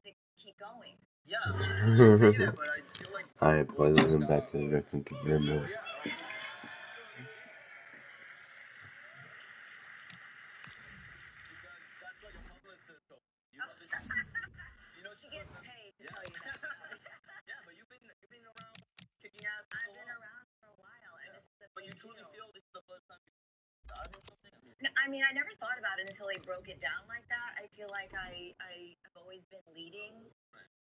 6 keep going. Yeah, you say that, but I feel like Alright, boys, welcome back to the Wrexham Convertible. She gets paid to tell you that. Yeah, but you've been around kicking ass. I've been around for a while, and this is the But you truly feel this is the first time you've started something? No, I mean, I never thought about it until they broke it down like that. I feel like I've always been leading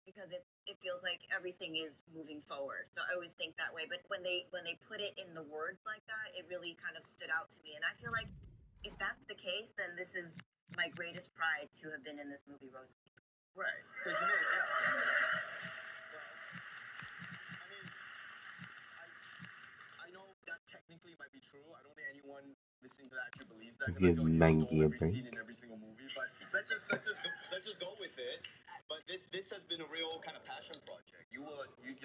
because it feels like everything is moving forward. So I always think that way. But when they put it in the words like that, it really kind of stood out to me. And I feel like if that's the case, then this is my greatest pride to have been in this movie, Rosie. Right. Because I mean, I know that technically might be true. I don't think anyone listening to that actually believes that. Give Mangy a break. Scene in every single movie, but let's just go with it. But this has been a real kind of passion project. You're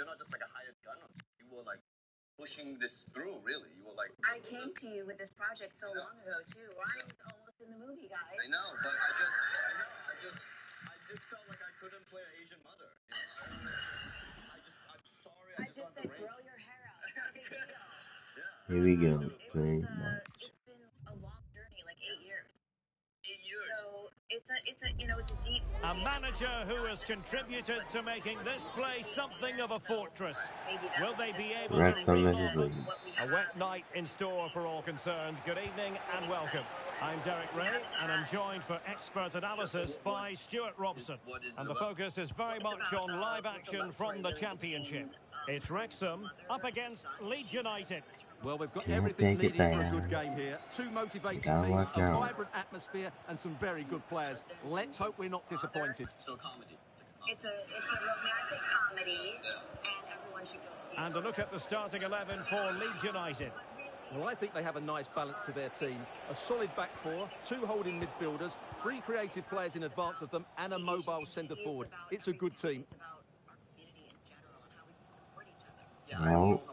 not just like a hired gun. You were like pushing this through. Really, you were like. I came to you with this project so long ago too. Ryan's almost in the movie, guys. I know, but I just felt like I couldn't play an Asian mother. You know? I'm sorry. I just said grow your hair out. Yeah. Here we go. It's been a long journey, like 8 years. 8 years. So it's a deep. A manager who has contributed to making this place something of a fortress. Will they be able to remodel? A wet night in store for all concerned. Good evening and welcome. I'm Derek Ray, and I'm joined for expert analysis by Stuart Robson. And the focus is very much on live action from the Championship. It's Wrexham up against Leeds United. Well, we've got everything needed for a good game here. Two motivated teams, a vibrant atmosphere, and some very good players. Let's hope we're not disappointed. So comedy. It's a romantic comedy, and everyone should go see it. And a look at the starting 11 for Leeds United. Well, I think they have a nice balance to their team. A solid back four, 2 holding midfielders, 3 creative players in advance of them, and a mobile centre forward. It's a good team. Well,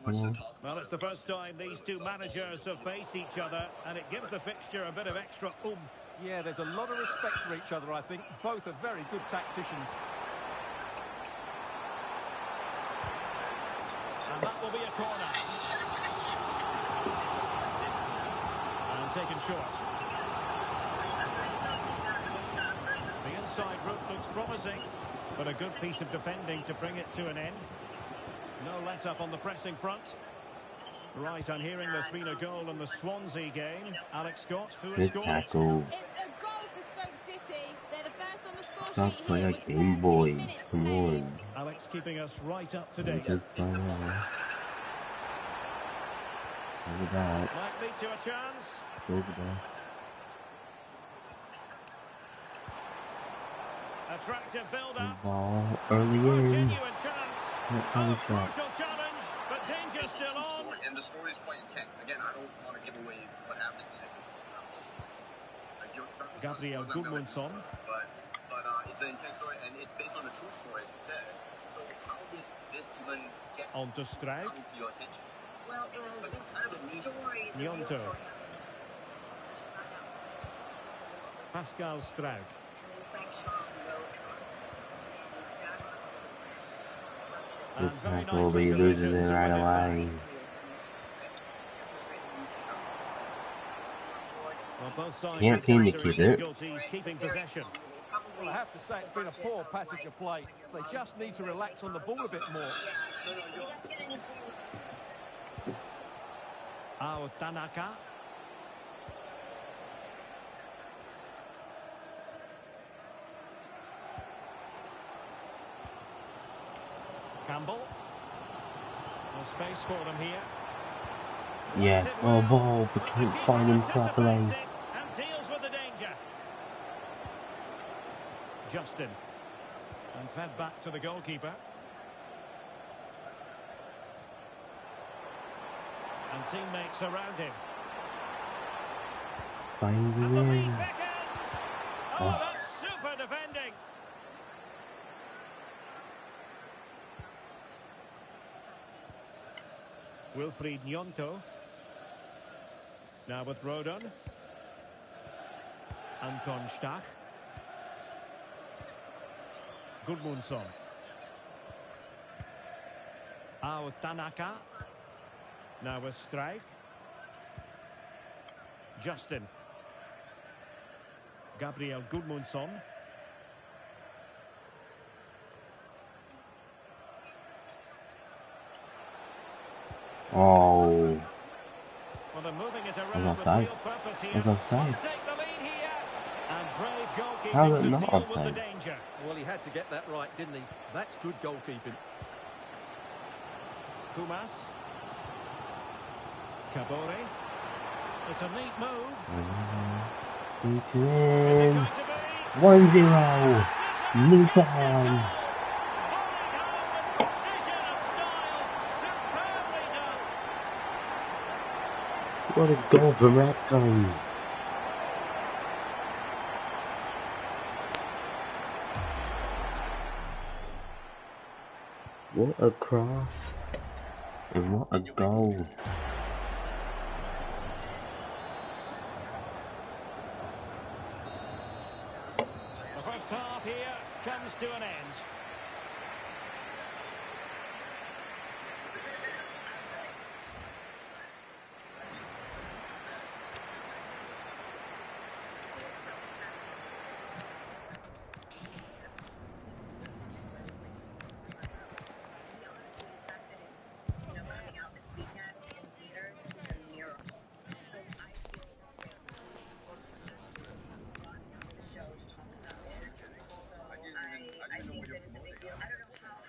it's the first time these two managers have faced each other, and it gives the fixture a bit of extra oomph. Yeah, there's a lot of respect for each other, I think. Both are very good tacticians. And that will be a corner. And taken short. The inside route looks promising, but a good piece of defending to bring it to an end. No let-up on the pressing front. Right, I'm hearing there's been a goal in the Swansea game. Alex Scott, who has scored it? It's a goal for Stoke City. They're the first on the score sheet Play here a with Game 13 Boy. minutes Come played. on. Alex keeping us right up to date. Look at that. Might lead to a chance. Look at that. Attractive build-up. Ball early Oh, in. genuine chance. Not Crucial challenge, but danger still on. And the story is quite intense. Again, I don't want to give away what happens in it. Gabriel Gudmundsson. But it's an intense story, and it's based on a true story, as you said. So how did this even get On to Struik. come to your attention? Well, this story. Nyonto. Pascal Struik. This tackle will be losing it right away. Well, both sides Can't seem to encountering keep it. difficulties keeping possession. Well, I have to say it's been a poor passage of play. They just need to relax on the ball a bit more. Ao Tanaka. Campbell. No space for them here. Yeah, oh ball, but can't find him properly. And deals with the danger. Justin. And fed back to the goalkeeper. And teammates around him. Finds And him the lead in. beckons. Oh, that's super defending. Wilfried Nyonto. Now with Rodon. Anton Stach. Gudmundsson. Ao Tanaka. Now a strike. Justin. Gabriel Gudmundsson. Oh, Well, they're moving it around with offside. real purpose here. That's offside. Let's take the lead here. And brave How's goalkeeping it to not deal with the offside? danger. Well, he had to get that right, didn't he? That's good goalkeeping. Kumas. Kabore. It's a neat move. It's Is it in. going to be? 1-0. Move on. What a goal from Wrexham. What a cross. And what a goal. The first half here comes to an end. Coming out this weekend in theaters is a miracle. So I feel brought on the show to talk about it. Although I think that it's a big deal. I don't know how.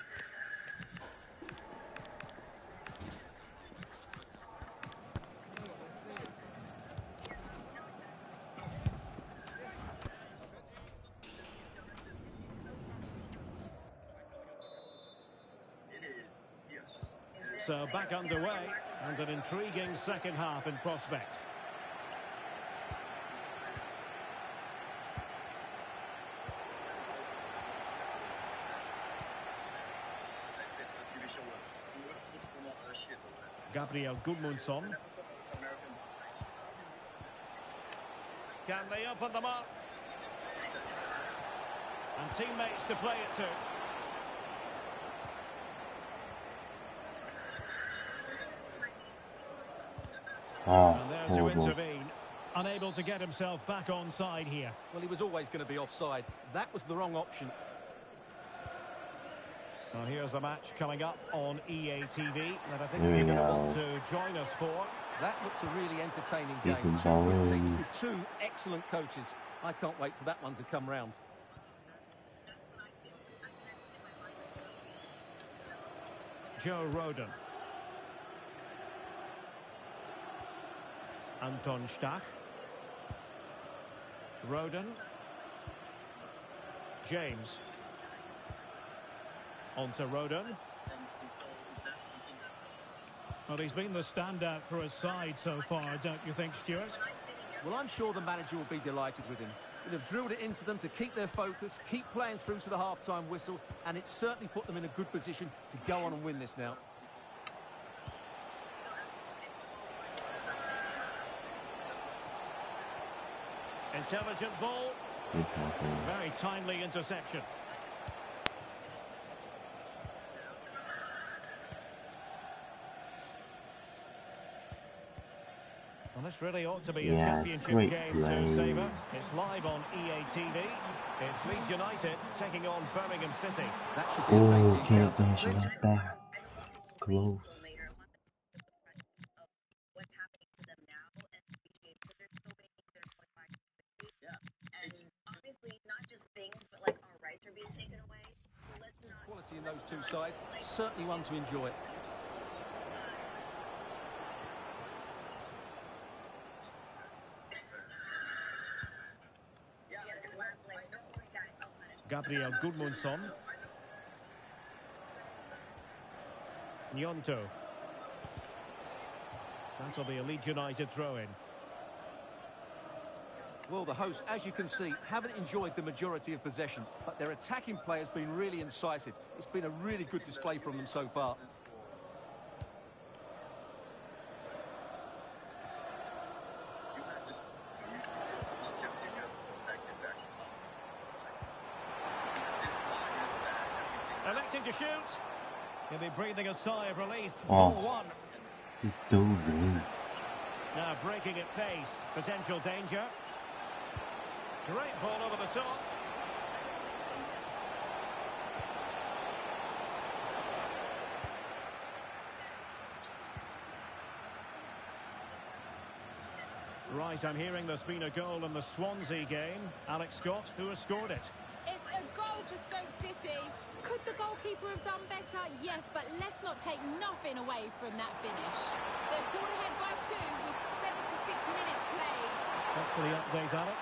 It is, yes. So back underway and an intriguing second half in prospect. It's a TV show where Gabriel Gudmundsson. Can they open them up? And teammates to play it to. Oh, And there to horrible. intervene. Unable to get himself back on side here. Well, he was always going to be offside. That was the wrong option. Well, here's a match coming up on EATV that I think Here we you're going to go. want to join us for. That looks a really entertaining You game. can Two bowl good in. teams with two excellent coaches. I can't wait for that one to come round. Joe Rodon. Anton Stach. Rodon. James. On to Rodon. Well, he's been the standout for his side so far, don't you think, Stuart? Well, I'm sure the manager will be delighted with him. He'll have drilled it into them to keep their focus, keep playing through to the half-time whistle, and it's certainly put them in a good position to go on and win this now. Intelligent ball. Good tackle. Very timely interception. Well, this really ought to be a Yes, championship great game play. to savour. It's live on EATV. It's Leeds United taking on Birmingham City. That should be a Oh, tasty can't encounter. finish it up there. Close. Until later, I want them to feel the presence of what's happening to them now and appreciate because there's so many things that are going back quickly. Yeah. And obviously, not just things, but like our rights are being taken away. So let's not. Quality in those two sides, certainly one to enjoy. Gabriel Gudmundsson. Nyonto. That'll be a Leeds United throw-in. Well, the hosts, as you can see, haven't enjoyed the majority of possession, but their attacking play has been really incisive. It's been a really good display from them so far. Electing to shoot. He'll be breathing a sigh of relief. Oh. Ball one. He's doing. Now breaking at pace. Potential danger. Great ball over the top. Right, I'm hearing there's been a goal in the Swansea game. Alex Scott, who has scored it? It's a goal for Stoke City. Could the goalkeeper have done better? Yes, but let's not take nothing away from that finish. They're pulled ahead by 2 with 76 minutes played. Thanks for the update, Alex.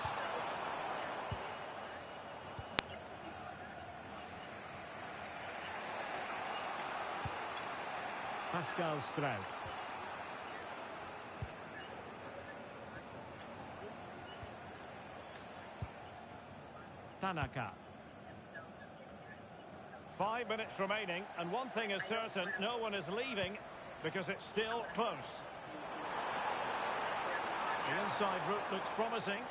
Pascal Stroud. Tanaka. 5 minutes remaining, and one thing is certain, no one is leaving because it's still close. The inside route looks promising,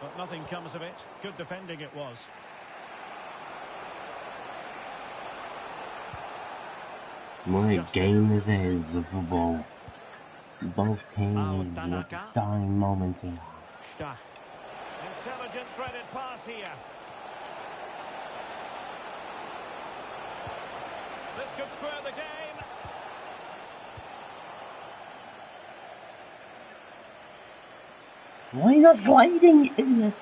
but nothing comes of it. Good defending it was. What game is it? The football. Both teams with dying moments here. Stach. Intelligent threaded pass here. This could square the game. Why not sliding, idiot?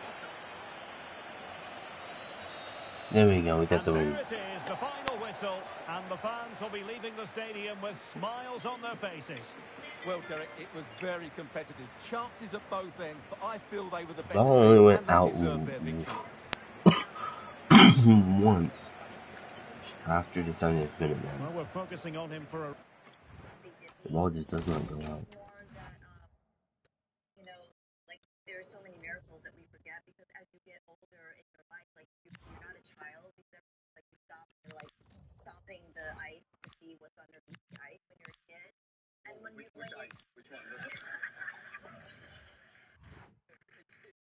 There we go, we got the win. There it is, the final whistle, and the fans will be leaving the stadium with smiles on their faces. Well, Derek, it was very competitive. Chances at both ends, but I feel they were the better only team went and they out deserved their victory. once. After the 70th minute, man. Well, we're focusing on him for a... The ball just does not go out. You know, like, there are so many miracles that we forget because as you get older in your life, like, you're not a child. Like, you stop, you're like stopping the ice to see what's underneath the ice when you're a kid. And when Which ice? Which one?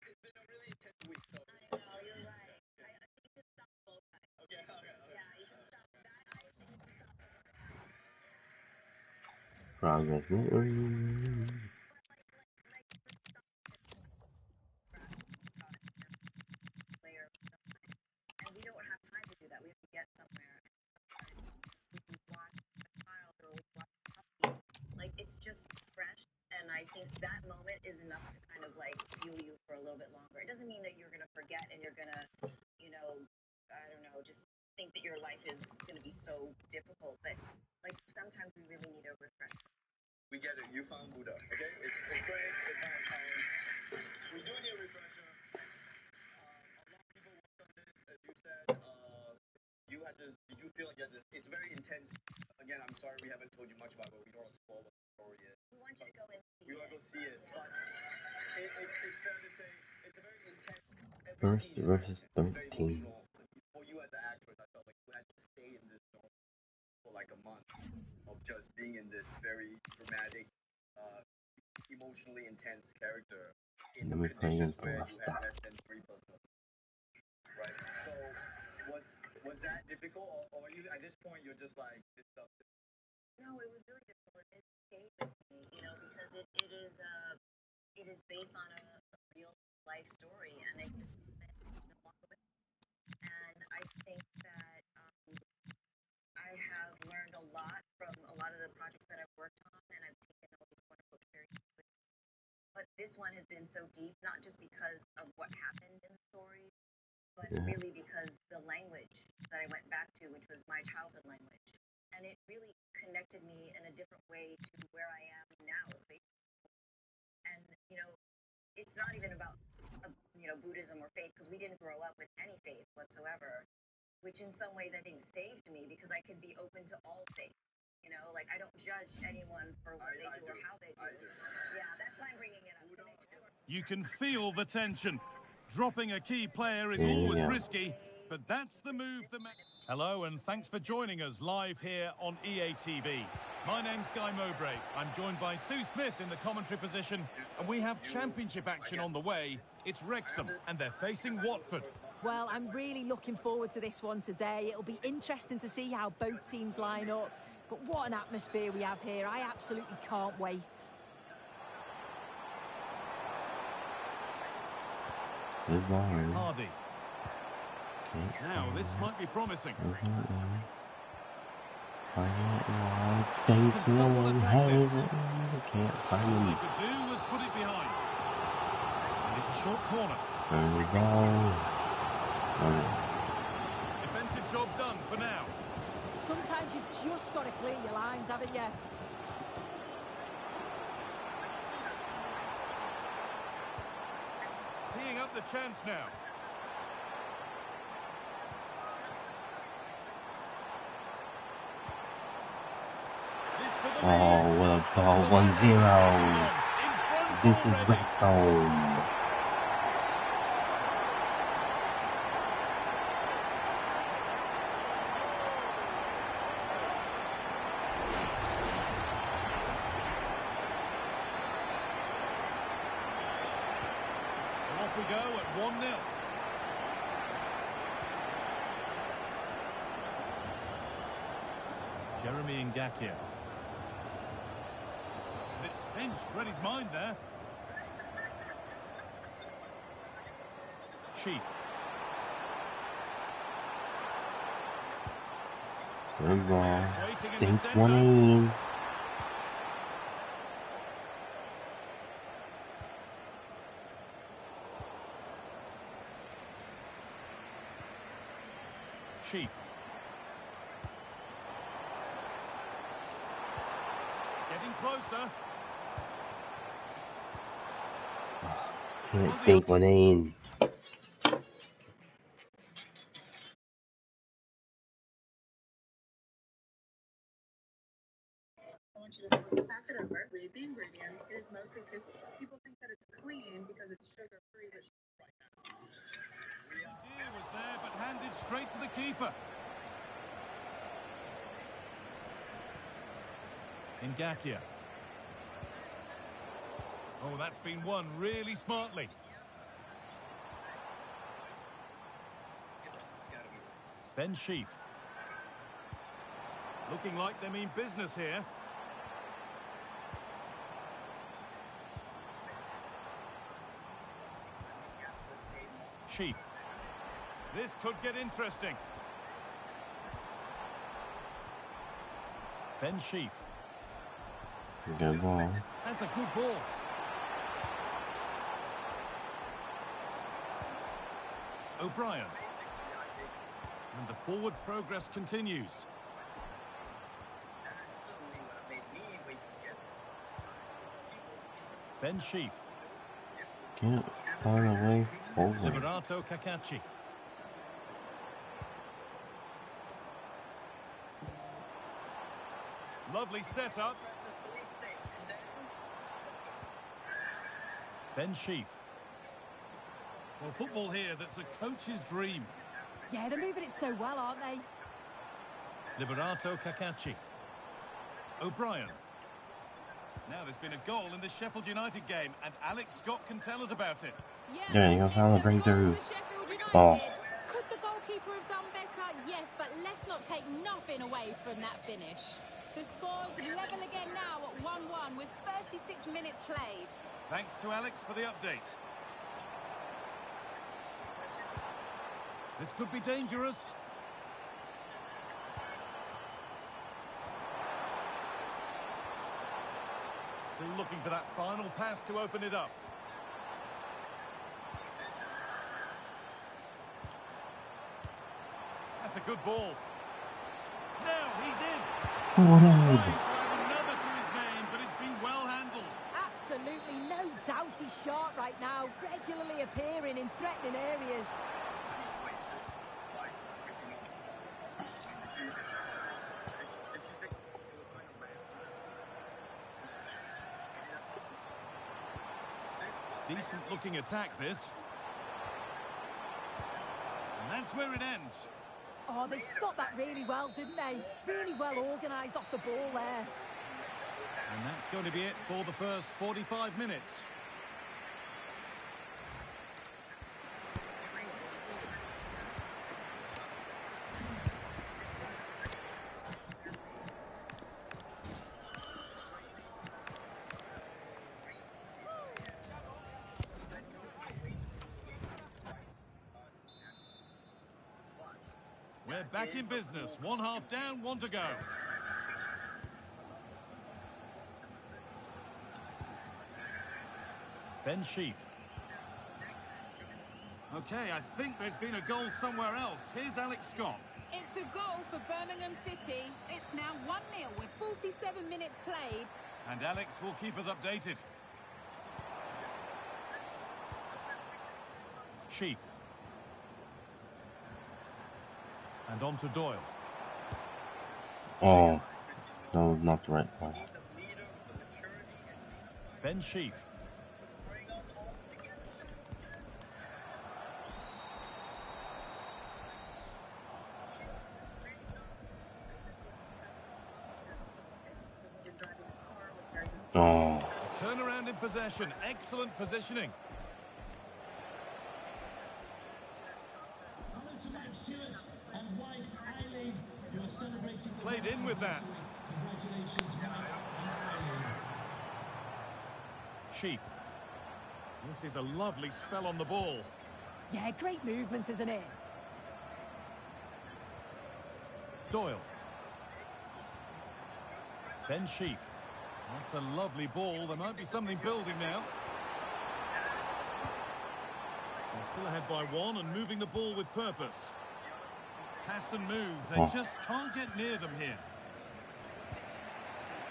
It's been a really intense week, so. I know, you're right. I think you can stop both ice. Okay. Yeah, you can stop that ice and you can stop the other ice. Progress. And we don't have time to do that. We have to get somewhere. We can watch a child or we watch a puppy. Like, it's just fresh. And I think that moment is enough to kind of like fuel you for a little bit longer. It doesn't mean that you're going to forget and you're going to, you know, I don't know, just think that your life is going to be so difficult. But like sometimes we really need a refresher. We get it. You found Buddha. Okay? It's great. It's fine. We do need a refresher. A lot of people worked on this, as you said. Did you feel like it's very intense? Again, I'm sorry we haven't told you much about it, but we don't want to spoil what the story is. We want you to go and see You want to go see it. Yeah. But it's fair to say it's a very intense. First versus Very 13. emotional. For you as an actress, I felt like you had to stay in this zone for like a month of just being in this very dramatic, emotionally intense character in Let me play conditions against the where left you stop. had less than 3 plus 1. Right? So was that difficult, or you at this point you're just like this stuff? No, it was really difficult. It stayed with me, you know, because it is based on a real life story, and it just walk away. And I think that I have learned a lot from a lot of the projects that I've worked on, and I've taken all these wonderful experiences. But this one has been so deep, not just because of what happened in the story, but really because the language that I went back to, which was my childhood language. And it really connected me in a different way to where I am now. And, you know, it's not even about, you know, Buddhism or faith, because we didn't grow up with any faith whatsoever, which in some ways I think saved me because I could be open to all faiths. You know, like I don't judge anyone for what they do or how they do. Yeah, that's why I'm bringing it up to make sure. You can feel the tension. Dropping a key player is always risky, but that's the move that makes... Hello, and thanks for joining us live here on EATV. My name's Guy Mowbray. I'm joined by Sue Smith in the commentary position, and we have championship action on the way. It's Wrexham, and they're facing Watford. Well, I'm really looking forward to this one today. It'll be interesting to see how both teams line up. But what an atmosphere we have here. I absolutely can't wait. Good ball. Hardy. Okay. Now, this might be promising. Thanks, no one has it. Can't find All him. they could do was put it behind. And it's a short corner. Turn the ball. Defensive job done for now. Sometimes you've just got to clear your lines, haven't you? Teeing up the chance now. Oh, what a ball. 1-0. This is Wrexham. Off we go at 1-0. Jeremy Ngakia. It's pinched, read his mind there. Sheep. Good ball. Thanks, 1-8. Sheep. Getting closer. Can't think 1-8. I want you to pack it over. Read the ingredients. It is mostly table salt. People think that it's clean because it's sugar-free, but The idea was there, but handed straight to the keeper. Ngakia. Oh, that's been won really smartly. Ben Sheaf. Looking like they mean business here. Sheaf. This could get interesting. Ben Sheaf. Good ball. That's a good ball. O'Brien. And the forward progress continues. Ben Sheaf. Can't find a way forward. Liberato Cacaci. Lovely setup. Ben Sheaf. Well, football here that's a coach's dream. Yeah, they're moving it so well, aren't they? Liberato Cacaci. O'Brien. Now there's been a goal in the Sheffield United game, and Alex Scott can tell us about it. Yeah, you found a breakthrough. Oh. Could the goalkeeper have done better? Yes, but let's not take nothing away from that finish. The score's level again now at 1-1 with 36 minutes played. Thanks to Alex for the update. This could be dangerous. Still looking for that final pass to open it up. That's a good ball. Now he's in. Trying to add another to his name, but it's been well handled. Absolutely no doubt he's sharp right now, regularly appearing in threatening areas. Decent looking attack, this. And that's where it ends. Oh, they stopped that really well, didn't they? Really well organised off the ball there. And that's going to be it for the first 45 minutes. they're back in business. 1 half down, 1 to go. Ben Sheaf. Okay, I think there's been a goal somewhere else. Here's Alex Scott. It's a goal for Birmingham City. It's now 1-0 with 47 minutes played. And Alex will keep us updated. Sheaf. And on to Doyle. Oh, no, not the right one. Ben Sheaf. Oh. Turnaround in possession. Excellent positioning. Played in with that. Sheaf. This is a lovely spell on the ball. Yeah, great movement, isn't it? Doyle. Ben Sheaf. That's a lovely ball. There might be something building now. They're still ahead by 1 and moving the ball with purpose. Pass and move. They just can't get near them here.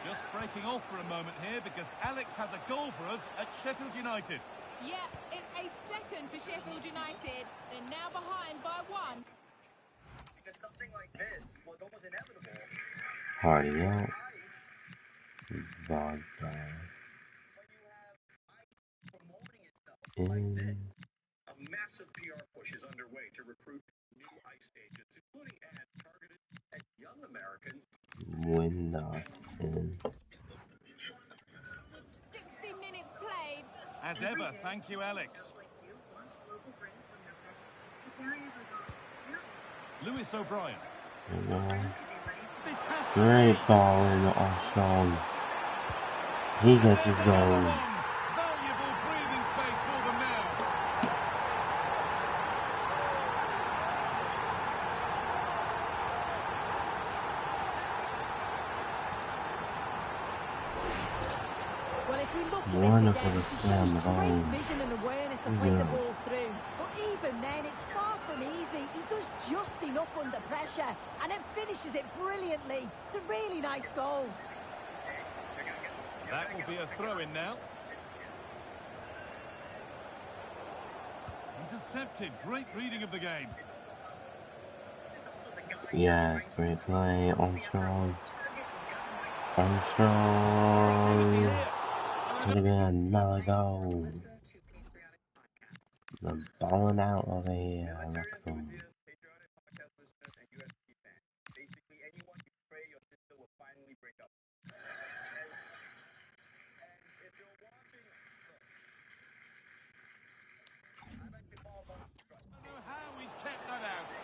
Just breaking off for a moment here because Alex has a goal for us at Sheffield United. Yeah, it's a second for Sheffield United. They're now behind by 1. Because something like this was almost inevitable. Hardy out. Vodka. In. A massive PR push is underway to recruit new ICE agents, including ads targeted at young Americans. When not in. 60 minutes played. As ever, thank you, Alex. Lewis O'Brien. Great ball in the offside. He gets his goal. Valuable breathing space for them now. Well, if we look at this again, it shows great vision and awareness to play the ball through. But even then, it's far from easy. He does just enough under pressure and then finishes it brilliantly. It's a really nice goal. That will be a throw-in now. Intercepted. Great reading of the game. Yeah, great play. Armstrong. Armstrong. Could have been another goal. The balling out of a Wrexham.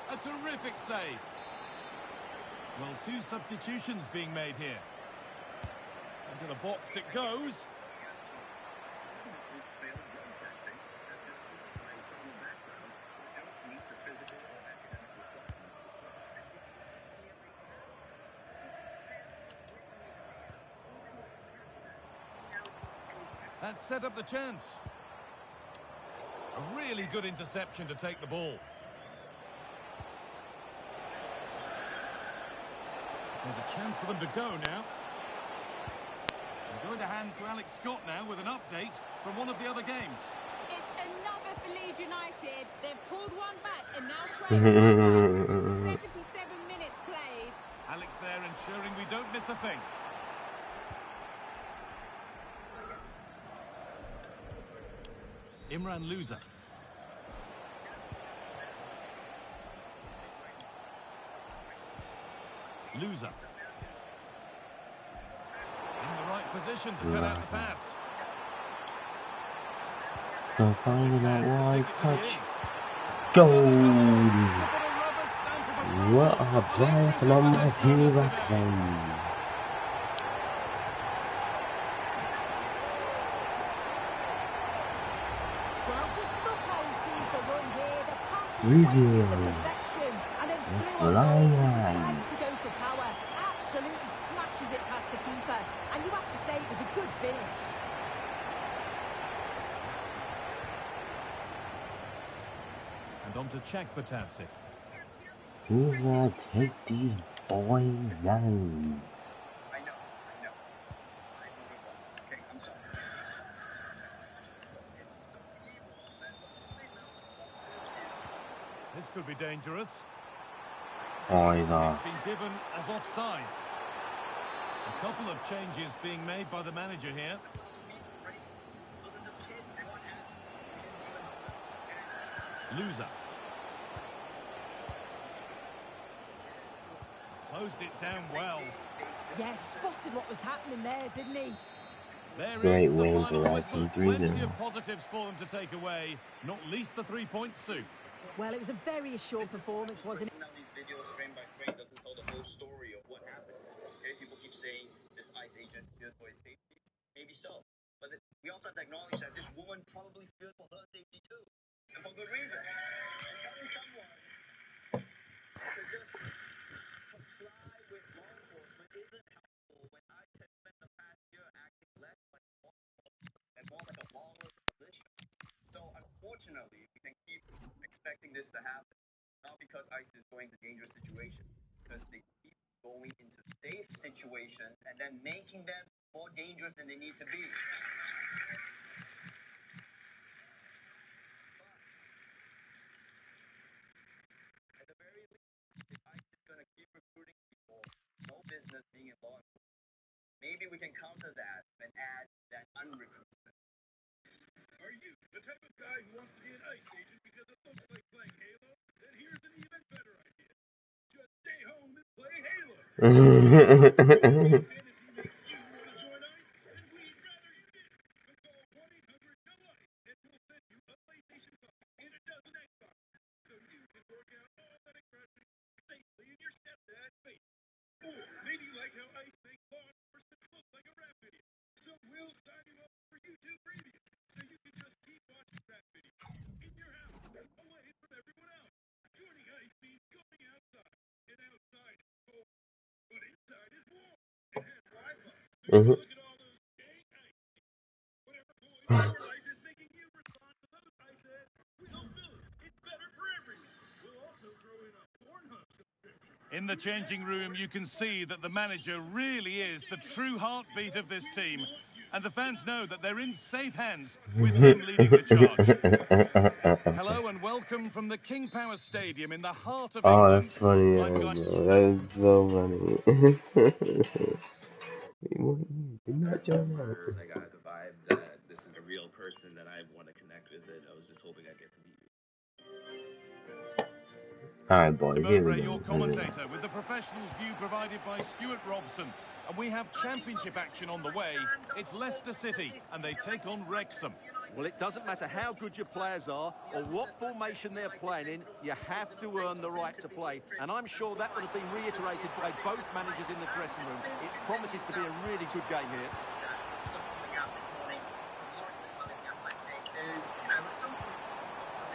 A terrific save. Well, 2 substitutions being made here. Into the box it goes. That set up the chance. A really good interception to take the ball. There's a chance for them to go now. I'm going to hand to Alex Scott now with an update from one of the other games. It's another for Leeds United. They've pulled one back and now trailing 77 minutes played. Alex there ensuring we don't miss a thing. Imran Louza. Louza. In the right position to cut out the pass. So finding that wide touch. Goal! What a play from number 2 Wrexham. Well, just look how he sees the run here. The pass is Review. to perfection. And then Decides to go for power. Absolutely smashes it past the keeper. And you have to say it was a good finish. And on to check for Tatsi. Who's gonna take these boys down? I know. Okay, I'm sorry. This could be dangerous. Oh, he's off. It's been given as offside. A couple of changes being made by the manager here. Loser. Closed it down well. Yeah, spotted what was happening there, didn't he? There Great is the win final for whistle. Wrexham, 3-0. Plenty of positives for them to take away, not least the 3-point suit. Well, it was a very assured performance, wasn't it? Now these videos frame by frame doesn't tell the whole story of what happened. Okay, people keep saying this ICE agent feared for his safety. Maybe so. But we also have to acknowledge that this woman probably feared for her safety too. And for good reason. And telling someone to just comply with law enforcement isn't helpful when ICE has spent the past year acting less like law enforcement and more like a lawless militia. So unfortunately, we can keep expecting this to happen. Not because ICE is going to dangerous situations, because they keep going into safe situations and then making them more dangerous than they need to be. At the very least, if ICE is going to keep recruiting people, no business being in law enforcement, maybe we can counter that and add that unrecruitment. Are you the type of guy who wants to be an ICE agent because it looks like playing Halo? Then here's an even better idea. Just stay home and play Halo. Fantasy makes you want to join ICE, and we'd rather you did. So call 1-800-NO-ICE, and we'll send you a PlayStation 5 and a dozen Xboxes, so you can work out all that aggression safely in your stepdad's basement. Or maybe you like how ICE makes law enforcement look like a rap video. So we'll sign you up for YouTube Premium, so you can just keep watching rap videos in your house, away from everyone else. Joining ICE means going outside, and outside is cold, but inside is warm and has Wi-Fi. So you can look at all those dang ICE videos. Whatever voice your life is making you respond to those ICE ads, we'll fill it. It's better for everyone. We'll also throw in a Pornhub subscription. In the changing room, you can see that the manager really is the true heartbeat of this team. And the fans know that they're in safe hands with him leading the charge. Hello and welcome from the King Power Stadium in the heart of Oh, England. that's funny. That is so funny. Did not join out. I got the vibe that this is a real person that I want to connect with. I was just hoping I'd get to meet you. Alright, boys, here we Mowbray, go. your commentator, with the professionals' view provided by Stuart Robson. And we have championship action on the way. It's Leicester City, and they take on Wrexham. Well, it doesn't matter how good your players are or what formation they're playing in, you have to earn the right to play. And I'm sure that would have been reiterated by both managers in the dressing room. It promises to be a really good game here.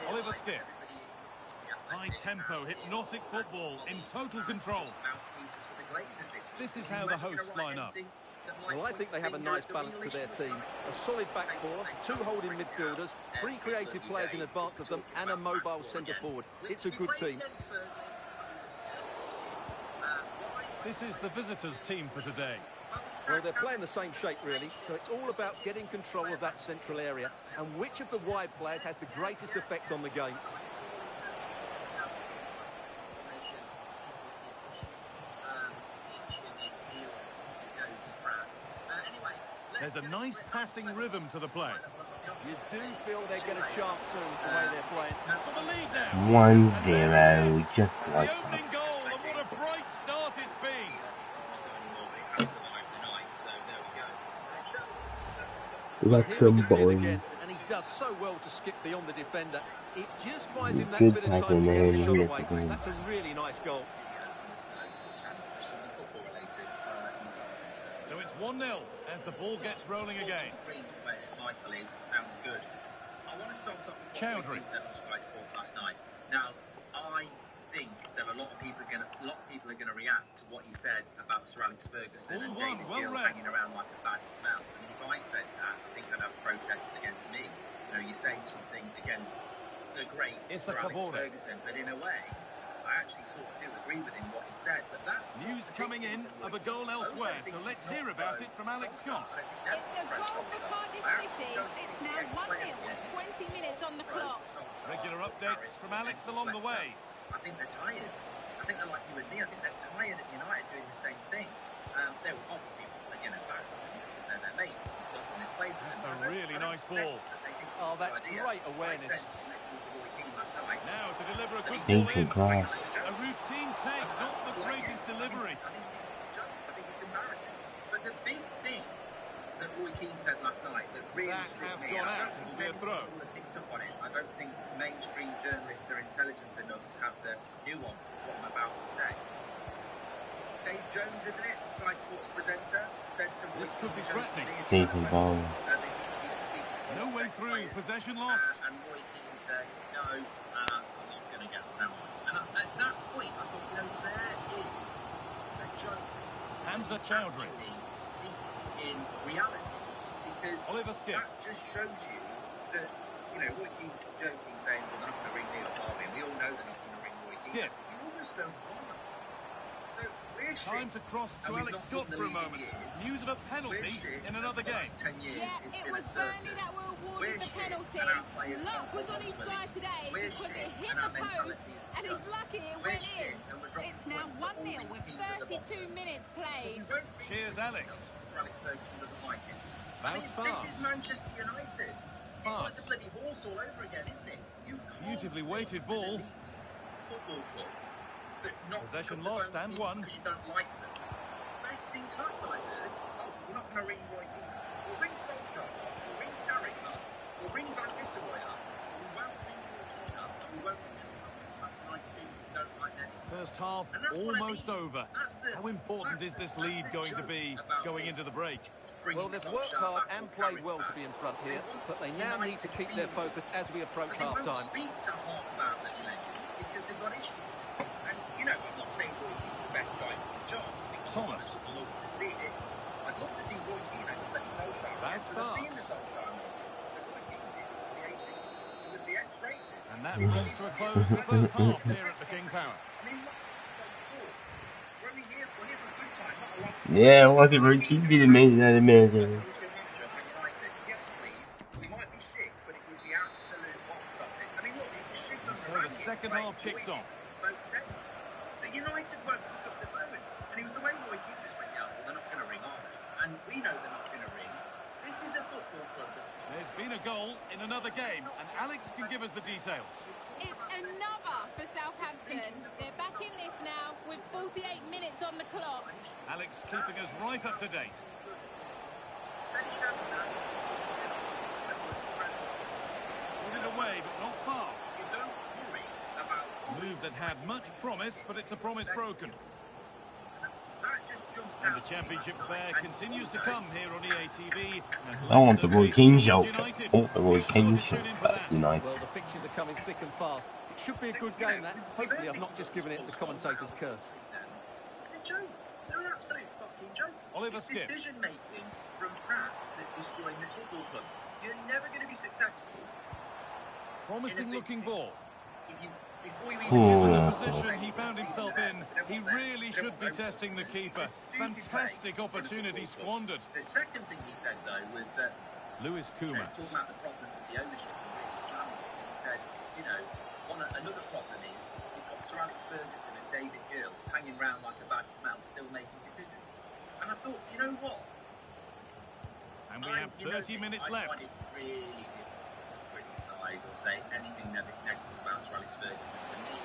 Oliver Skip. High tempo, hypnotic football in total control. This is how the hosts line up. Well, I think they have a nice balance to their team. A solid back four, two holding midfielders, three creative players in advance of them, and a mobile centre forward. It's a good team. This is the visitors' team for today. Well, they're playing the same shape, really, so it's all about getting control of that central area and which of the wide players has the greatest effect on the game. There's a nice passing rhythm to the play. You do feel they get a chance soon, the way they're playing. For the lead now. 1-0, just like the opening that. goal, and what a bright start it's been. Wrexham boys. And he does so well to skip beyond the defender. It just buys him that Good bit of time tackle to there, get a shot and he away. gets the goal. That's a really nice goal. So it's 1-0 as the ball gets rolling again. I want to start off with Chowdhury. last night. Now, I think there are a lot of people are gonna react to what he said about Sir Alex Ferguson and Ball David well Gill read. hanging around like a bad smell. And if I said that, I think I'd have protests against me. You know, you're saying something against the great Sir Alex Ferguson, but in a way, I actually sort of do agree with him what he said. But that's news coming in of a goal elsewhere, so let's hear about it from Alex Scott. It's a goal for Cardiff City. It's now 1-0 with 20 minutes on the clock. Regular updates from Alex along the way. I think they're tired. I think they're like you and me. I think they're tired at United doing the same thing. They were obviously, back. They're mates and stuff, and they played with them. That's a really nice ball. Oh, that's great awareness. Now to deliver a good Decent ball in. cross. A routine take, not the greatest delivery. I think it's embarrassing. But the big thing that Roy Keane said last night that really struck me, gone out. It'll be a throw. Picked up on it. I don't think mainstream journalists are intelligent enough to have the nuance of what I'm about to say. Dave Jones, isn't it? Sky Sports presenter, said to Roy This could be threatening. Decent ball. No way through. Possession lost. And Roy Keane said, no, I'm not going to get on that one. And at that point, I thought, there is a joke. Hamza Chowdhury. In reality, because Oliver Skip. that just shows you that, Roy Keane's joking, saying, well, they're not going to ring Neil Harvey, and we all know they're not going to ring Roy Keane. Skip. You almost don't bother. So we're Time to cross to Alex Scott for a moment. News of a penalty in another game. Yeah, it was Burnley that were awarded the penalty. Luck was on his side today because it hit the post, and he's lucky it went in. It's now 1-0 with 32 minutes played. Cheers, Alex. Alex Ferguson doesn't like it. Bounce pass. This is Manchester United. It's like the bloody horse all over again, isn't it? Beautifully weighted ball. Football club, but not Possession lost and won. Because you don't like them. Best in class, I heard. Oh, we're not going to ring Roy Keane. We'll ring Solskjaer. We'll ring Carrick. We'll ring Van Nistelrooy. We won't ring Corner. We won't ring don't like them. First half almost over. How important is this lead going to be going into the break? Well, they've worked hard and played well to be in front here, but they now need to keep their focus as we approach half-time. Speak to half about the legends because they've got issues. And, I'm not saying Roy Keane's the best guy for the job. Thomas. I'd love to see it. I'd love to see Roy Keane and Solskjaer. That's fast. And that brings to a close the first half here at the King Power. Yeah, what the Roy Keane be the main element? Yes, please. We might be shit, but it would be absolute box office. I mean, look, it was shit on So the second half kicks off. The United won't pick up the phone. And it was the way Roy Keane just went, well, they're not going to ring, are they? And we know they're not going to ring. This is a football club that's... There's been a goal in another game, and Alex can give us the details. It's another for Southampton. They're back in this now with 48 minutes on the clock. Alex keeping us right up to date. Put it away, but not far. Move that had much promise, but it's a promise broken. And the championship fair continues to come here on EATV. I want the Roy Keane show. Oh, the Roy Keane show at United. Well, the fixtures are coming thick and fast. It should be a good game, that. Hopefully I've not just given it the commentator's curse. It's a joke. They're an absolute fucking joke. Oliver It's Skip. decision-making from Pratt that's destroying this football club. You're never going to be successful. Promising looking ball. Oh, The position he found himself in, he really should be testing the keeper. Fantastic opportunity squandered. The second thing he said, though, was that... Lewis Kumas. Talking about the problems with the ownership and really slamming it. He said, another problem is you've got Sir Alex Ferguson and David Gill hanging around like a bad smell, still making decisions. And I thought, you know what? And we have 30 minutes left. I find it really difficult to criticise or say anything negative about Sir Alex Ferguson to me.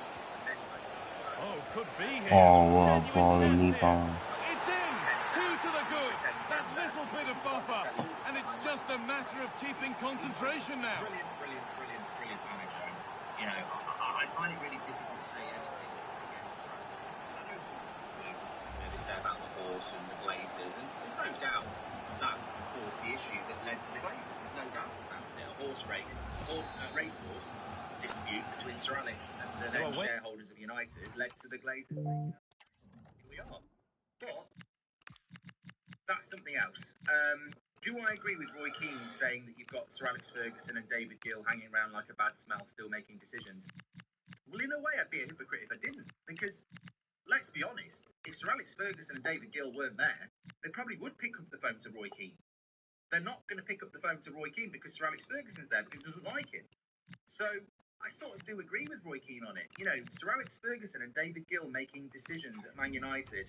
Oh, could be here. Oh, what a ball in the ball. It's in. 2 to the good. That little bit of buffer. And it's just a matter of keeping concentration now. Brilliant manager. I find it really difficult to say anything against Sir Alex Ferguson. I know they say about the horse and the Glazers, and there's no doubt that caused the issue that led to the Glazers. There's no doubt about it. A racehorse dispute between Sir Alex and the then shareholders of United. United led to the Glazers taking out. Here we are. But that's something else. Do I agree with Roy Keane saying that you've got Sir Alex Ferguson and David Gill hanging around like a bad smell, still making decisions? Well, in a way, I'd be a hypocrite if I didn't, because let's be honest, if Sir Alex Ferguson and David Gill weren't there, they probably would pick up the phone to Roy Keane. They're not going to pick up the phone to Roy Keane because Sir Alex Ferguson's there, because he doesn't like him. So I sort of do agree with Roy Keane on it. You know, Sir Alex Ferguson and David Gill making decisions at Man United,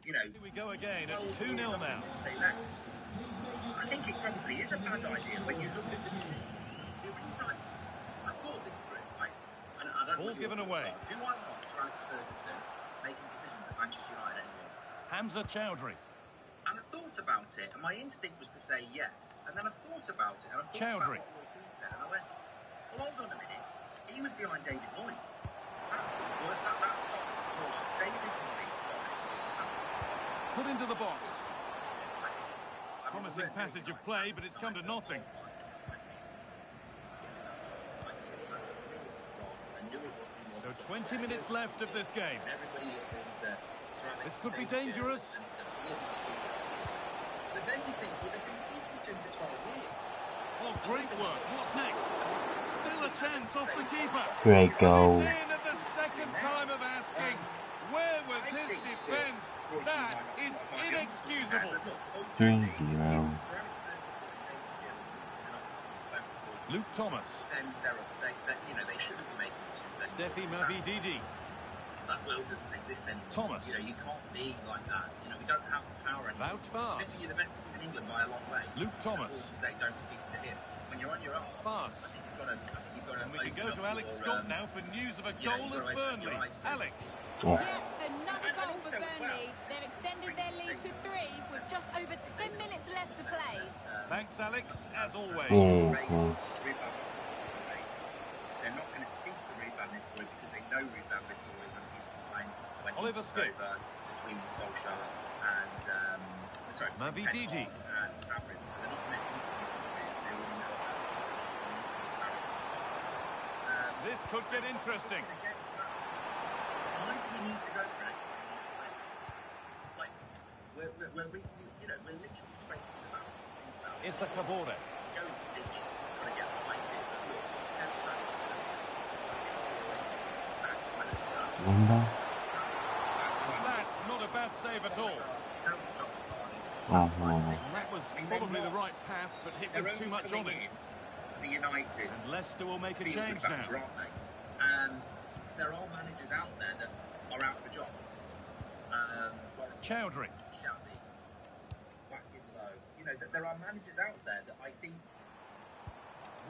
you know... Here we go again at 2-0 now. I think it probably is a bad idea when you look at the decision. I thought this through, right? And I don't Ball given away. Do I want Sir Alex Ferguson making decisions at Manchester United anymore? Hamza Chowdhury. And I thought about it, and my instinct was to say yes. And then I thought about it, and I thought Chowdhury. about what Roy Keane said, and I went, well, hold on a minute. He was behind David Moyes. That's the word. That's not the word. David Moyes. Put into the box. Promising passage of play, but it's come to nothing. So 20 minutes left of this game. This could be dangerous. But then you think, well, they've been speaking to him for 12 years. Oh, great work. What's next? Still a chance off the keeper. Great goal. It's in at the second time of asking. Where was his defence? That is inexcusable. 3-0. Luke Thomas. Then they shouldn't be making this. Steffi Mavididi. That will doesn't exist anymore. Thomas. You know, you can't be like that. You know, we don't have the power anymore. Wout Faes. You're the best team in England by a long way. Luke Thomas. Say don't speak to him. When you're on your own, Faes. I think you've got to. And we can go to Alex Scott now for news of a goal at Burnley. Alex. Yeah, another goal for Burnley. They've extended their lead to 3 with just over 10 minutes left to play. Thanks, Alex, as always. Mm-hmm. They're not going to speak to Ruud van Nistelrooy because they know Ruud van Nistelrooy is when Oliver he's Skip. over between Solskjaer and Mavididi. and Fabregas. So they're not going to interview. They already know about it. This could get interesting. Why do we need to go for it? Like, we're literally scraping the back. Issa Kabore. Go to the pitch, trying to get behind it. That's not a bad save at all. That was probably the right pass, but hit with too much on it. The United. And Leicester will make a change now. And there are managers out there that are out of a job. Chowdhury. You know, that there are managers out there that I think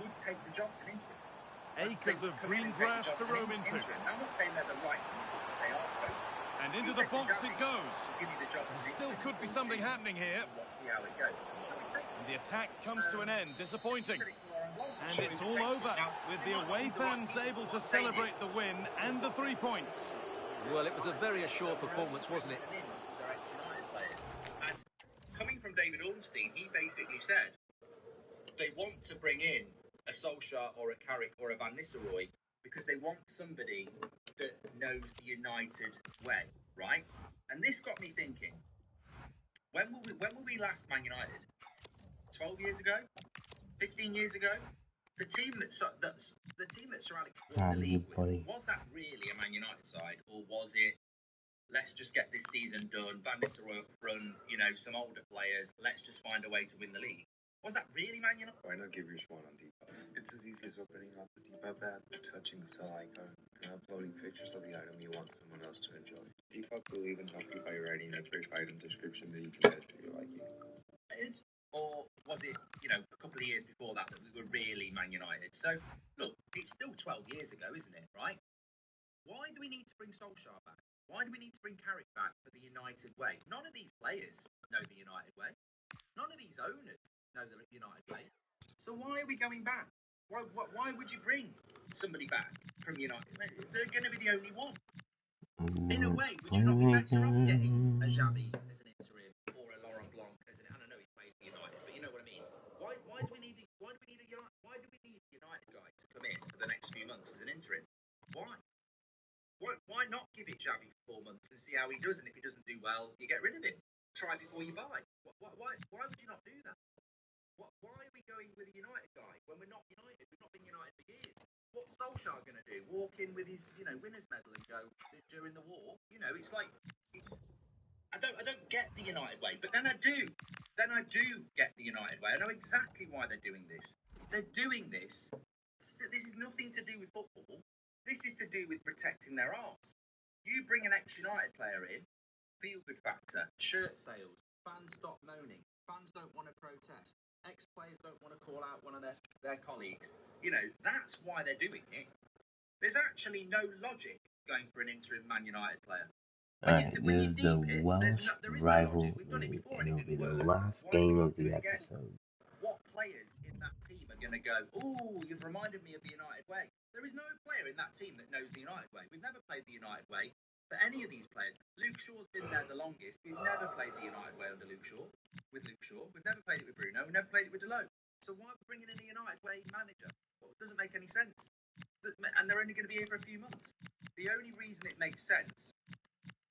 would take the jobs in interim. Acres of green grass to roam into. I'm not saying they're the right people, but they are coaches. And into the box it goes. Give you the job. There still could be something happening here. See how it goes. And the attack comes to an end. Disappointing. And it's all over, with the away fans able to celebrate the win and the 3 points. Well, it was a very assured performance, wasn't it? And coming from David Ornstein, he basically said they want to bring in a Solskjaer or a Carrick or a Van Nistelrooy because they want somebody that knows the United way, right? And this got me thinking, when were we last Man United? 12 years ago? 15 years ago? The team that Sir Alex won the league with, was that really a Man United side, or was it, let's just get this season done, Van Nistelrooy run, you know, some older players, let's just find a way to win the league? Was that really Man United? Why not give your one on Depop? It's as easy as opening up the Depop app, touching the sell icon, and uploading pictures of the item you want someone else to enjoy. Depop will even help you by writing a brief item description that you can add to your liking. Or was it, you know, a couple of years before that we were really Man United? So, look, it's still 12 years ago, isn't it, right? Why do we need to bring Solskjaer back? Why do we need to bring Carrick back for the United way? None of these players know the United way. None of these owners know the United way. So why are we going back? Why would you bring somebody back from United? They're going to be the only one. In a way, would you not be better off getting a Xavi as an interim or a Laurent Blanc as an? I don't know he's played for United, but you know what I mean. Why do we need a United guy to come in for the next few months as an interim? Why Why not give it Xavi for 4 months and see how he does? And if he doesn't do well, you get rid of him. Try before you buy. Why would you not do that? Why are we going with a United guy when we're not United? We've not been United for years. What's Solskjaer going to do? Walk in with his, winner's medal and go during the war? It's like I don't get the United way, but then I do. Then I do get the United way. I know exactly why they're doing this. They're doing this. This is nothing to do with football. This is to do with protecting their arms. You bring an ex-United player in, feel-good factor, shirt sales, fans stop moaning, fans don't want to protest, ex-players don't want to call out one of their colleagues. That's why they're doing it. There's actually no logic going for an interim Man United player. Alright, this is the Welsh rivalry, and it'll be the last game of the episode. What players in that team are going to go, ooh, you've reminded me of the United way? There is no player in that team that knows the United way. We've never played the United way for any of these players. Luke Shaw's been there the longest. We've never played the United way under Luke Shaw. With Luke Shaw. We've never played it with Bruno. We've never played it with Delot. So why are we bringing in a United way manager? Well, it doesn't make any sense. And they're only going to be here for a few months. The only reason it makes sense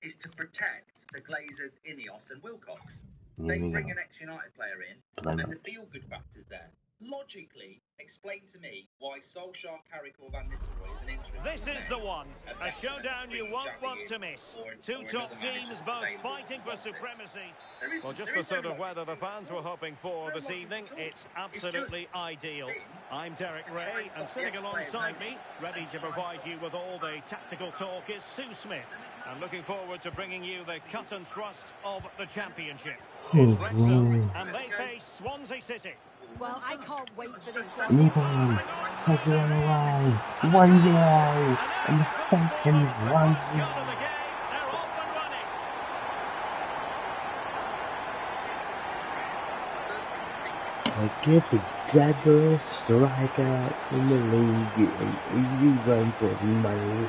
is to protect the Glazers, Ineos and Wilcox. They bring an ex-United player in, and the feel-good factor's there. Logically, explain to me why Solskjaer, Carrick or Van Nistelrooy is an interim. This is the one. A showdown you won't want to miss. Two top teams both fighting for supremacy. Well, just the sort of weather the fans were hoping for this evening, it's absolutely ideal. I'm Derek Ray, and sitting alongside me, ready to provide you with all the tactical talk, is Sue Smith. I'm looking forward to bringing you the cut and thrust of the championship. It's Wrexham, and they face Swansea City. Well, I can't wait for this one. Anyone, pressure on the line, 1-0, and the Falcons 1-0. I get the cleverest striker in the league and easy run for money.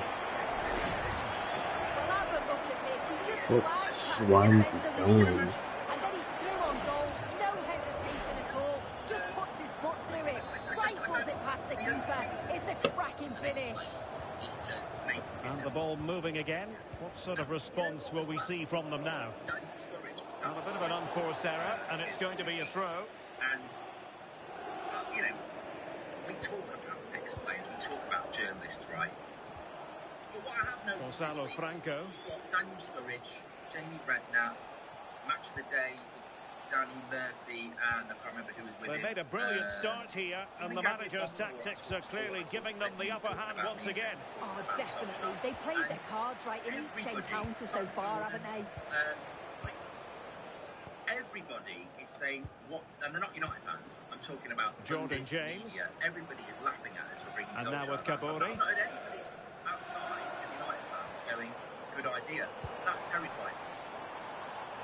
What's Swansea doing? And the ball moving again. What sort of response will we see from them now? And a bit of an unforced error, and it's going to be a throw. And, we talk about ex-players, we talk about journalists, right? But what I have noticed Gonzalo Franco. We've got Daniel Sturridge, Jamie Redknapp, Match of the Day, Danny Murphy, and I can't remember who was with him. They made a brilliant start here, and the manager's tactics are clearly giving them the upper hand once again. Oh, definitely. They played their cards right in each encounter so far, haven't they? Everybody is saying what, and they're not United fans. I'm talking about Jordan James. Media. Everybody is laughing at us for bringing. And now with Kabori. I've not heard anybody outside of United fans going, "Good idea." That terrifies me.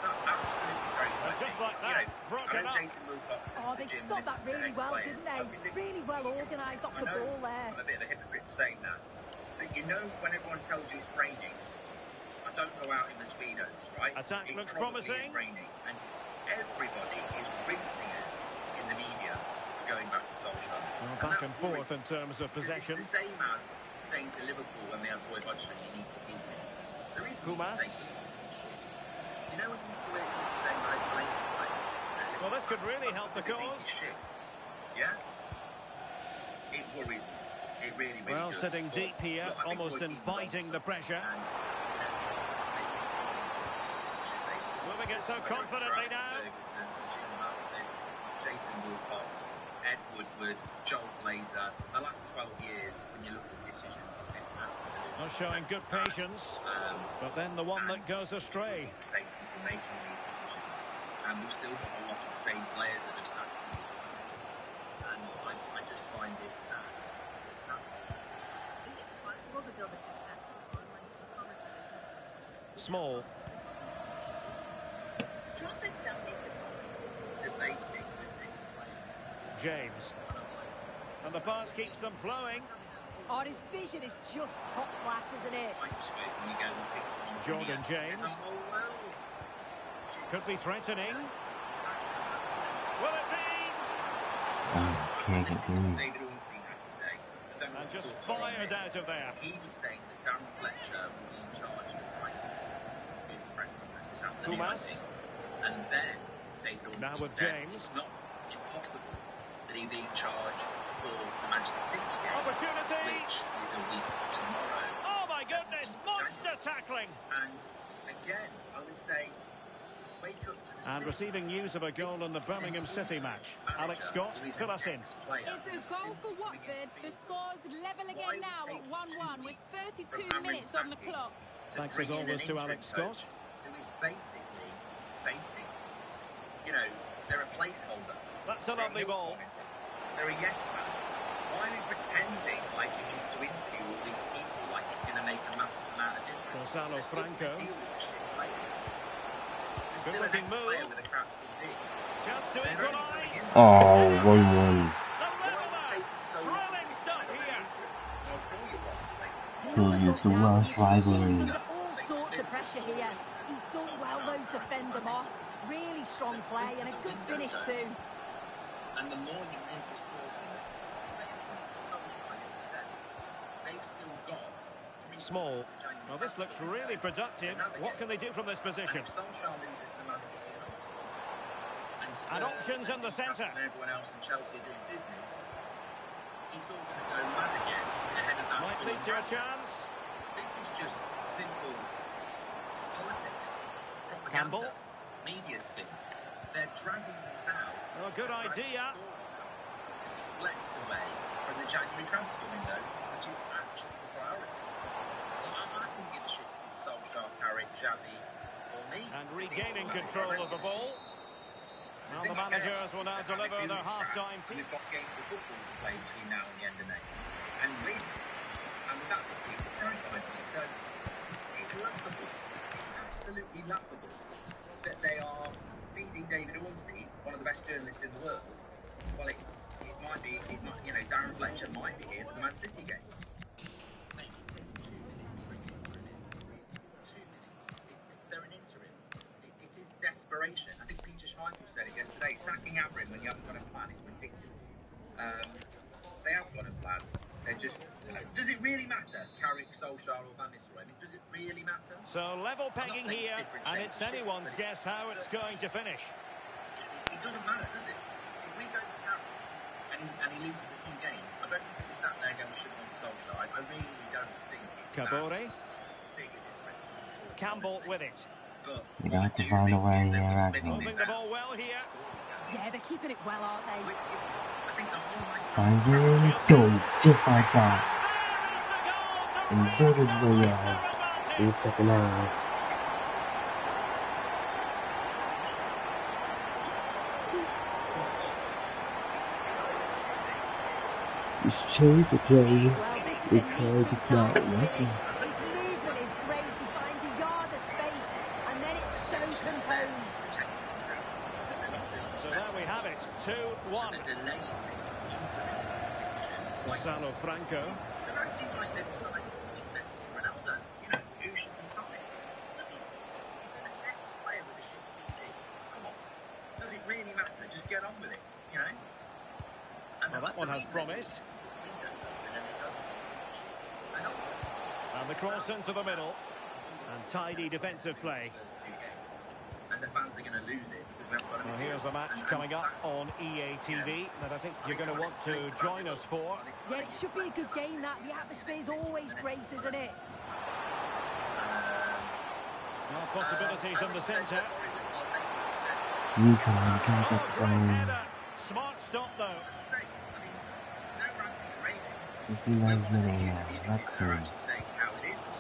That absolutely terrifies me. Just like that, broken up. Jason Wilcox. Oh, they stopped that really well, didn't they? Really well organised off the ball there. I'm a bit of a hypocrite saying that, but when everyone tells you it's raining, I don't go out in the speedos, right? Attack looks Is promising. raining, and everybody is rinsing us in the media going back to Solskjaer. Well, back and forth in terms of possession. It's the same as saying to Liverpool when they have Roy Hodgson, you need to keep him. There is Kumas. when you used to say, well, this could really help the cause. Yeah? It worries me. It really, really well, does. sitting deep here, almost inviting the pressure. Moving it so confidently now. Jason Wilcox, Ed Woodward, Joel Glazer. The last 12 years, when you look at the decisions, have been absolutely... Not showing good patience, but then the one that goes astray. Mistake for making these decisions, and we've still got a lot of the same players that have sacked them. And I just find it sad. It's sad. I think it's possible to build a successful online e-commerce. Small. Trump itself makes it debating with these players. James. And the pass keeps them flowing. Oh, his vision is just top class, isn't it? Jordan James. Could be threatening. Will it be? Can't get through. And just fired out of there. He was saying that Darren Fletcher will be in Kumas. And then Now with James. It's not impossible that he'll be in charge for the Manchester City game. Opportunity. Which is a week tomorrow. Oh my goodness, monster tackling. And again, I would say, wake up to the and receiving news of a goal in the Birmingham City match. Alex Scott, fill us in. It's a goal for Watford. The score's level again now at 1-1 with 32 minutes on the clock. Thanks as always to Alex Scott. Who is basically, you know, they're a placeholder. That's a lovely ball. They're a yes man. Why are we pretending like you need to interview all these people like it's going to make a massive amount of difference? Gonzalo Franco. Good looking move. Chance to equalise. Oh, 1-1. Thrilling stuff here. He'll use the Welsh rivalry. He's under all sorts of pressure here. He's done well though to fend them off. Really strong play and a good finish too. And the more you move the score, they've still got Small. Well, this looks really productive. What can they do from this position? And options in the centre. Everyone else in Chelsea doing business. It's all going to go mad again ahead of that. Might lead to a chance. This is just simple politics, propaganda, Campbell. media spin. They're dragging this out. Oh, good idea. Deflect away from the January transfer window, which is actually the priority. I couldn't give a shit if it's Solskjaer, Carrick, Xavi, or me. And regaining control of the ball. Now the managers will now deliver their half-time team. We've got games of football to play between now and the end of May. And with that, it's terrifying me. So it's laughable. It's absolutely laughable that they are feeding David Ornstein, one of the best journalists in the world. Well, it might be, you know, Darren Fletcher might be here for the Man City game. Mate, it takes 2 minutes for an interim. 2 minutes. They're an interim. It is desperation. I think Peter Schmeichel said it yesterday. Sacking Amorim when you haven't got a plan is ridiculous. They have got a plan. They're just, you know, does it really matter, Carrick, Solskjaer or Van Nistelrooy? I mean, does it really matter? So level pegging here, and it's anyone's guess how it's going to finish. It doesn't matter, does it? If we go to Carrick and he loses a few games, I don't think we sat there going, we should want Solskjaer. I really don't think it's Kabore. big a difference. Campbell with it. You got to find a way here, Ragnar. Moving the ball well here. Yeah, they're keeping it well, aren't they? Finds it, goal, just like that. And that is the in the second half. It's changed the play because it's not working. His movement is great. He finds a yard of space, and then it's so composed. So there we have it, 2-1. Gonzalo Franco. Does it really matter? Just get on with it, you know? Well, that one has promise. And the cross into the middle. And tidy defensive play. And the fans are going to lose it. Well, here's a match coming up on EATV that I think you're going to want to join us for. Yeah, it should be a good game, that. The atmosphere's always great, isn't it? Now possibilities in the centre. You can't get playing. Smart stop, though. It's in those middle, Wrexham.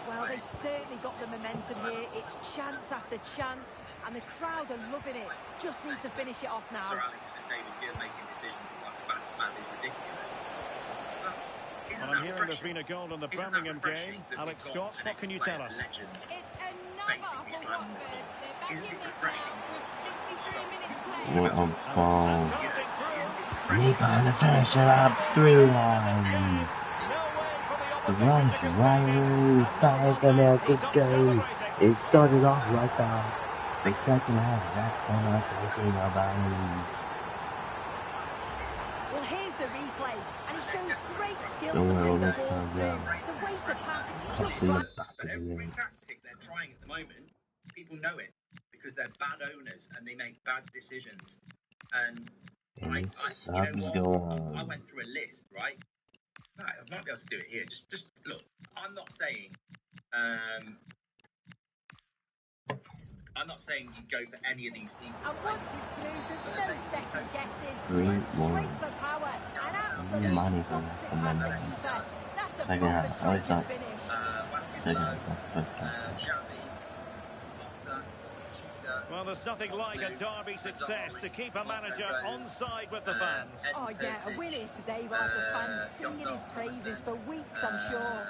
Well, they've certainly got the momentum here. It's chance after chance, and the crowd are loving it. Just need to finish it off now. Sir Alex and David Gill making decisions like a batsman is ridiculous. Well, I'm hearing there's been a goal in the Birmingham game. Alex Scott, what can you tell us? It's another for Watford. They're back in this now with 63 minutes played. What a ball. We're gonna finish it up 3-1. The Welsh rivalry back in a good game. It started off like that. The second half, that's what I'm thinking about. Well, here's the replay, and it shows great skill to play the ball through. The way to pass is just right. But every tactic they're trying at the moment, people know it because they're bad owners and they make bad decisions. And And you know subs what? go on. I went through a list, right? Right, I might be able to do it here. Just look. I'm not saying you go for any of these people. And once it's through, there's no second guessing. Great Straight for power and absolutely money for dumps it them. past the keeper. That's a Second proper half. I always striker's thought finish. second half was supposed to Well, there's nothing like a derby success to keep a manager on side with the fans. Oh yeah, a win here today will have the fans singing his praises for weeks, I'm sure.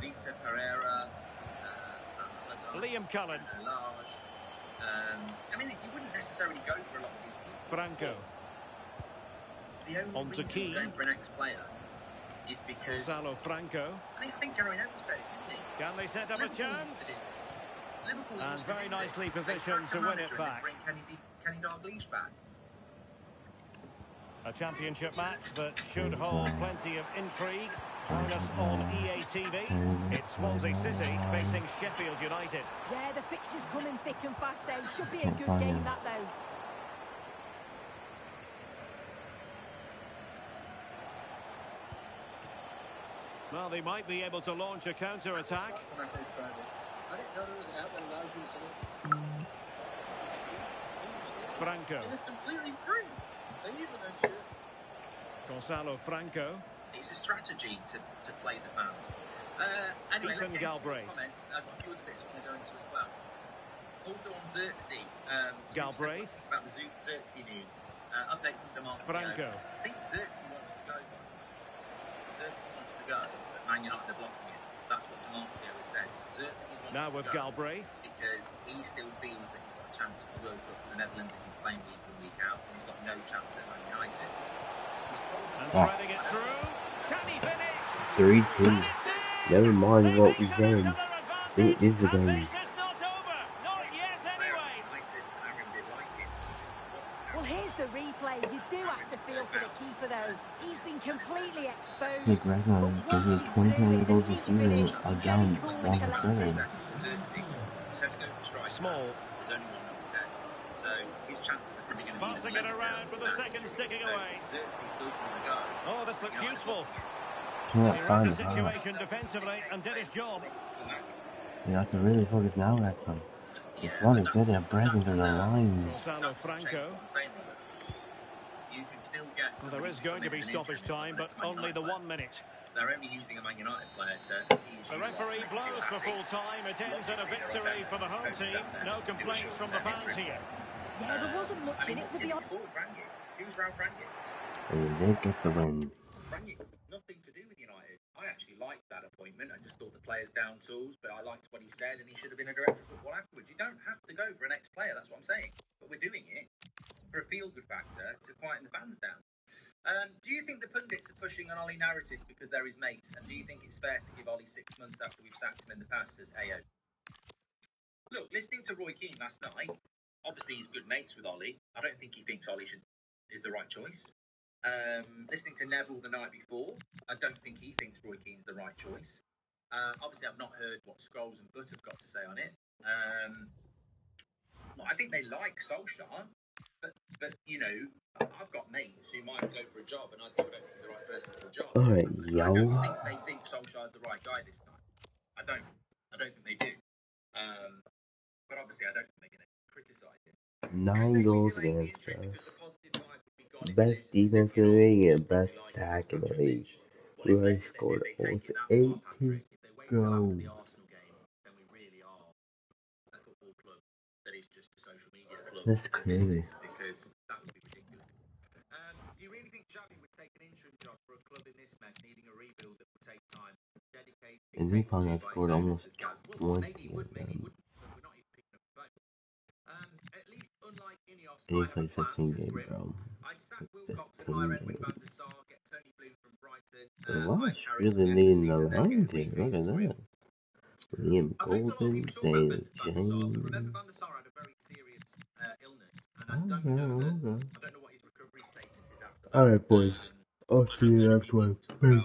Vita Pereira, Liam Cullen. I mean, you wouldn't necessarily go for a lot of these people. Franco. The only On to reason Key. you go for an ex-player is because... Gonzalo Franco. I think Gary Neville said it, didn't he? Can they set up a chance? Liverpool And used very do this. nicely They positioned sack to the win manager it and back. bring Kenny Dalglish back. A championship match that should hold plenty of intrigue. Join us on EATV. It's Swansea City facing Sheffield United. Yeah, the fixture's coming thick and fast there. Should be a good game, that though. Well, they might be able to launch a counter-attack. Franco. It is completely free. They even Gonzalo Franco. It's a strategy to play the fans. Anyway, Ethan Galbraith. Comments. I've got a few other bits I want to go into as well. Also on Xerxes. Galbraith. About the Xerxes news. Update from Demarcio. Franco. I think Xerxes wants to go. Xerxes wants to go, but Man United are blocking it. That's what Demarcio has said. Xerxes wants Now to with go Galbraith. because he still feels that he's got a chance for the World Cup for the Netherlands if he's playing week in, week out, and he's got no chance at Man United. And threading it through. Can he finish? 3-2. Never mind what we said. It is the game. This is not over. Not yet anyway. Well, here's the replay. You do have to feel for the keeper, though. He's been completely exposed. Nick Wrexham gives me 20 goals this season against Wrexham. Small. There's only one number 10, so his chances are probably going to be Passing it around with the second sticking away. Oh, this looks useful. He ran the situation defensively and did his job. You have to really focus now, Wrexham. The Swansea City are breaking through the lines. Gonzalo Franco. Well, there is going to be stoppage time, but only the 1 minute. They're only using a Man United player to... The referee blows for full time. It ends in a victory for the home team. No complaints from the fans here. Yeah, there wasn't much in it, to be honest. Who's Ralph Rangnick? And they get the win. Rangnick, nothing to do with United. I actually liked that appointment. I just thought the player's down tools, but I liked what he said, and he should have been a director of football afterwards. You don't have to go for an ex-player, that's what I'm saying. But we're doing it for a feel-good factor to quieten the fans down. Do you think the pundits are pushing an Ollie narrative because they're his mates? And do you think it's fair to give Ollie 6 months after we've sacked him in the past as AO? Look, listening to Roy Keane last night, obviously he's good mates with Ollie. I don't think he thinks Ollie is the right choice. Listening to Neville the night before, I don't think he thinks Roy Keane's the right choice. Obviously, I've not heard what Scholes and Butt have got to say on it. Well, I think they like Solskjaer, but you know, I've got mates who might go for a job, and I don't think they're the right person for a job. Alright, I don't think they think Solskjaer's the right guy this time. I don't think they do. But obviously, I don't think they're going to criticise him. 9 goals against us. Best defense in the league and best attack in the league. Roy scored over 80 goals. That's crazy. Because that would be ridiculous. Do you really think Xavi would take an interim job for a club in this mess, needing a rebuild that would take time? And we probably have scored almost 20 of them. And he played 15 games, bro. 15 games. The Welsh really leading the line here, look at that. Liam Golden, Dave James. Okay. Alright, boys. I'll see you next one. Peace.